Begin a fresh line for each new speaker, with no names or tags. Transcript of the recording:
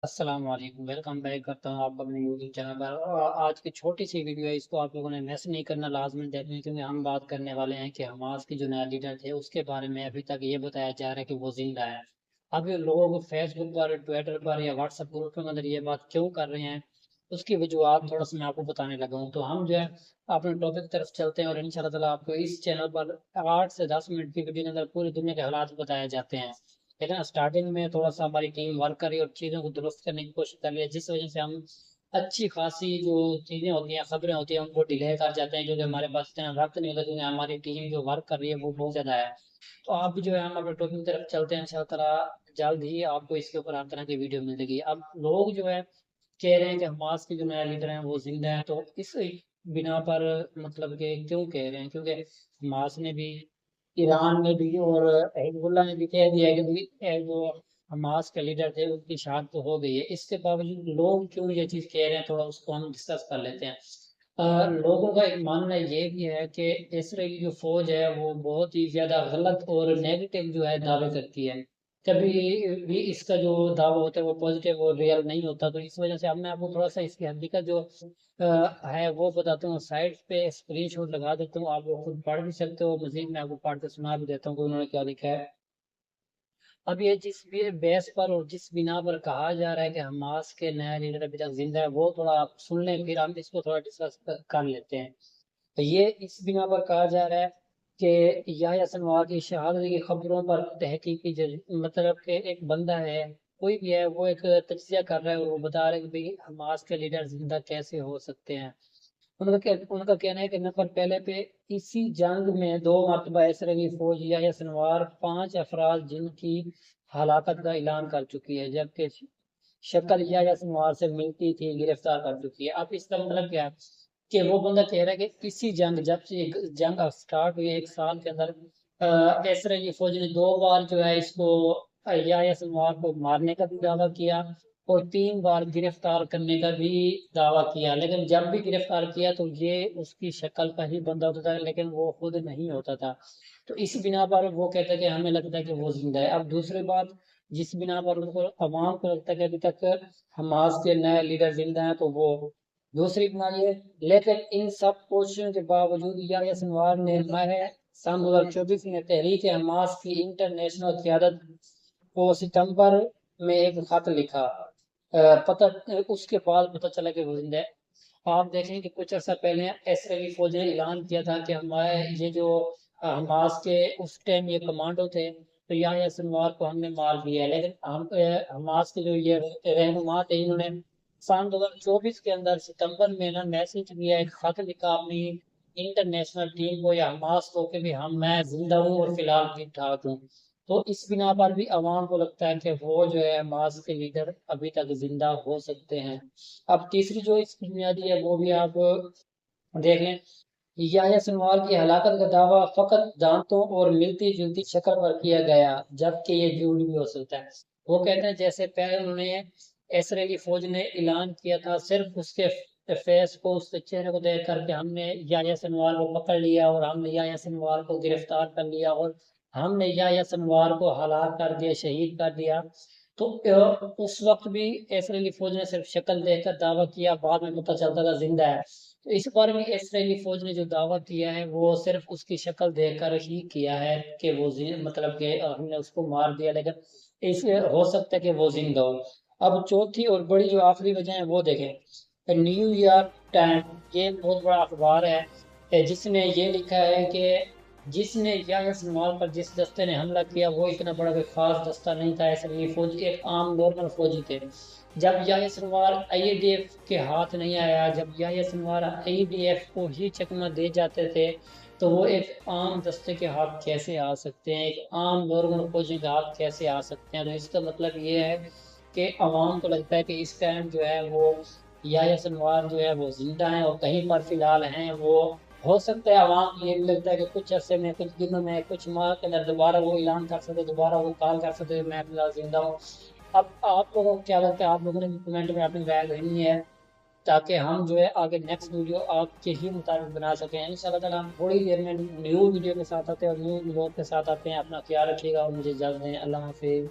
السلام علیکم، welcome back کرتا ہوں آپ اپنے یوٹیوب چینل پر۔ اور آج کی چھوٹی سی ویڈیو ہے، اس کو آپ لوگوں نے مس نہیں کرنا، لازمی دیکھیں، کیونکہ ہم بات کرنے والے ہیں کہ حماس کی جو نیا لیڈر تھے اس کے بارے میں ابھی تک یہ بتایا جا رہا ہے کہ وہ زندہ ہے۔ اب یہ لوگ فیس بک پر، ٹویٹر پر یا واٹس ایپ گروپ کے اندر یہ بات کیوں کر رہے ہیں، اس کی وجوہات تھوڑا سا میں آپ کو بتانے لگا ہوں۔ تو ہم جو ہے اپنے ٹاپک کی طرف چلتے ہیں، اور ان شاء اللہ تعالیٰ آپ کو اس چینل پر 8 سے 10 منٹ کی ویڈیو کے اندر پوری دنیا کے حالات بتائے جاتے ہیں۔ لیکن اسٹارٹنگ میں تھوڑا سا ہماری ٹیم ورک کری اور چیزوں کو درست کرنے کی کوشش کر رہی ہے، جس وجہ سے ہم اچھی خاصی جو چیزیں ہوتی ہیں، خبریں ہوتی ہیں، ان کو ڈیلے کر جاتے ہیں، کیونکہ ہمارے پاس اتنا وقت نہیں ہوتا، کیونکہ ہماری ٹیم جو ورک کر رہی ہے وہ بہت زیادہ ہے۔ تو آپ بھی جو ہے ہم اپنے ٹاپک کی طرف چلتے ہیں، ان شاء اللہ تعالیٰ جلد ہی آپ کو اس کے اوپر ہر طرح کی ویڈیو ملے گی۔ اب لوگ جو ہے کہہ رہے ہیں کہ حماس کے جو نیا لیڈر ہیں وہ زندہ ہیں، تو اس بنا پر مطلب کہ کیوں کہہ رہے ہیں، کیونکہ حماس نے بھی، ایران نے بھی اور حزب اللہ نے بھی کہہ دیا ہے کہ جو حماس کے لیڈر تھے ان کی شہادت تو ہو گئی ہے۔ اس کے باوجود لوگ کیوں یہ چیز کہہ رہے ہیں، تھوڑا اس کو ہم ڈسکس کر لیتے ہیں۔ لوگوں کا ایک ماننا یہ بھی ہے کہ اسرائیلی جو فوج ہے وہ بہت ہی زیادہ غلط اور نیگیٹو جو ہے دعوے کرتی ہے، کبھی بھی اس کا جو دعویٰ ہوتا ہے وہ پازیٹیو اور ریئل نہیں ہوتا۔ تو اس وجہ سے اب میں آپ کو تھوڑا سا اس کی حقیقت جو ہے وہ بتاتا ہوں، سائٹ پہ اسکرین شاٹ لگا دیتا ہوں، آپ وہ خود پڑھ بھی سکتے ہو، مزید میں آپ کو پڑھ کے سنا بھی دیتا ہوں کہ انہوں نے کیا لکھا ہے۔ اب یہ جس بھی بیس پر اور جس بنا پر کہا جا رہا ہے کہ حماس کے نیا لیڈر ابھی تک زندہ ہے، وہ تھوڑا آپ سن لیں، پھر ہم اس کو تھوڑا ڈسکس کر لیتے ہیں۔ تو یہ اس بنا پر کہا جا رہا ہے کہ یحییٰ سنوار کی شہادت کی خبروں پر تحقیقی مطلب کہ ایک بندہ ہے، کوئی بھی ہے، وہ ایک تجزیہ کر رہا ہے اور وہ بتا رہا ہے کہ بھئی حماس کے لیڈر زندہ کیسے ہو سکتے ہیں۔ ان کا کہنا ہے کہ نفر پہلے پہ اسی جنگ میں 2 مرتبہ اسرائیلی فوج یحییٰ سنوار 5 افراد جن کی ہلاکت کا اعلان کر چکی ہے، جبکہ شکل یحییٰ سنوار سے ملتی تھی، گرفتار کر چکی ہے۔ اب اس کا مطلب کیا ہے کہ وہ بندہ کہہ رہا ہے کہ اسی جنگ، جب سے جنگ سٹارٹ ہوئی 1 سال کے اندر، اسرائیلی فوج نے 2 بار جو ہے اس کو، یحییٰ سنوار کو مارنے کا بھی دعویٰ کیا اور 3 بار گرفتار کرنے کا بھی دعویٰ کیا، لیکن جب بھی گرفتار کیا تو یہ اس کی شکل کا ہی بندہ ہوتا تھا، لیکن وہ خود نہیں ہوتا تھا۔ تو اس بنا پر وہ کہتا ہے کہ ہمیں لگتا ہے کہ وہ زندہ ہے۔ اب دوسری بات، جس بنا پر ان کو، عوام کو لگتا ہے کہ ابھی تک حماس کے نئے لیڈر زندہ ہیں، تو وہ دوسری بنا یہ، لیکن ان سب کوششوں کے باوجود یحییٰ سنوار نے ماہ سن 2024 میں تحریک حماس کی انٹرنیشنل قیادت کو ستمبر میں ایک خط لکھا، پتہ اس کے بعد پتہ چلا کہ وہ زندہ ہے۔ آپ دیکھیں کہ کچھ عرصہ پہلے اسرائیلی فوج نے اعلان کیا تھا کہ ہمارے یہ جو حماس کے اس ٹائم یہ کمانڈو تھے، تو یحییٰ سنوار کو ہم نے مار دیا ہے، لیکن حماس کے جو یہ رہنما تھے، انہوں نے سن 2024 کے اندر ستمبر میں نا میسج کیا، ایک خط لکھا اپنی انٹرنیشنل ٹیم کو یا حماس کو کہ بھی میں زندہ ہوں اور فی الحال ٹھیک ٹھاک ہوں۔ تو اس بنا پر بھی عوام کو لگتا ہے کہ وہ جو ہے حماس کے لیڈر ابھی تک زندہ ہو سکتے ہیں۔ اب تیسری جو اس کی بنیادی ہے وہ بھی آپ دیکھ لیں، یحییٰ سنوار کی ہلاکت کا دعویٰ فقط دانتوں اور ملتی جلتی شکل پر کیا گیا، جبکہ یہ جھوٹ بھی ہو سکتا ہے۔ وہ کہتے ہیں جیسے پہلے انہوں نے، اسرائیلی فوج نے اعلان کیا تھا، صرف اس کے فیس کو، اس کے چہرے کو دیکھ کر کے ہم نے یحییٰ سنوار کو پکڑ لیا اور ہم نے یحییٰ سنوار کو گرفتار کر لیا اور ہم نے یحییٰ سنوار کو ہلاک کر دیا، شہید کر دیا۔ تو اس وقت بھی اسرائیلی فوج نے صرف شکل دیکھ کر دعویٰ کیا، بعد میں پتہ چلتا تھا زندہ ہے۔ تو اس بار میں اسرائیلی فوج نے جو دعویٰ کیا ہے وہ صرف اس کی شکل دیکھ کر ہی کیا ہے کہ وہ مطلب کہ ہم نے اس کو مار دیا، لیکن اس ہو سکتا ہے کہ وہ زندہ ہو۔ اب چوتھی اور بڑی جو آخری وجہ ہے وہ دیکھیں، نیو یارک ٹائم، یہ بہت بڑا اخبار ہے، جس نے یہ لکھا ہے کہ جس نے یحییٰ سنوار پر جس دستے نے حملہ کیا وہ اتنا بڑا کوئی خاص دستہ نہیں تھا، اسرائیلی فوج ایک عام نارمل فوجی تھے۔ جب یحییٰ سنوار آئی ڈی ایف کے ہاتھ نہیں آیا، جب یحییٰ سنوار آئی ڈی ایف کو ہی چکمہ دے جاتے تھے، تو وہ ایک عام دستے کے ہاتھ کیسے آ سکتے ہیں، ایک عام نارمل فوجی کے ہاتھ کیسے آ سکتے ہیں؟ تو اس کا مطلب یہ ہے کہ عوام کو لگتا ہے کہ اس ٹائم جو ہے وہ یحییٰ سنوار جو ہے وہ زندہ ہیں اور کہیں پر فی الحال ہیں۔ وہ ہو سکتا ہے عوام کو یہ بھی لگتا ہے کہ کچھ عرصے میں، کچھ دنوں میں، کچھ ماہ کے اندر دوبارہ وہ اعلان کر سکتے، دوبارہ وہ کال کر سکتے میں فی الحال زندہ ہوں۔ اب آپ لوگوں کو کیا لگتا ہے؟ آپ لوگوں نے بھی کمنٹ میں اپنی رائے دینی ہے، تاکہ ہم جو ہے آگے نیکسٹ ویڈیو آپ کے ہی مطابق بنا سکیں۔ ان شاء اللہ تعالیٰ ہم تھوڑی دیر میں نیو ویڈیو کے ساتھ آتے ہیں اور نیو ویڈیو کے ساتھ آتے ہیں۔ اپنا خیال رکھیے گا اور مجھے اجازت دیں۔ اللہ حافظ۔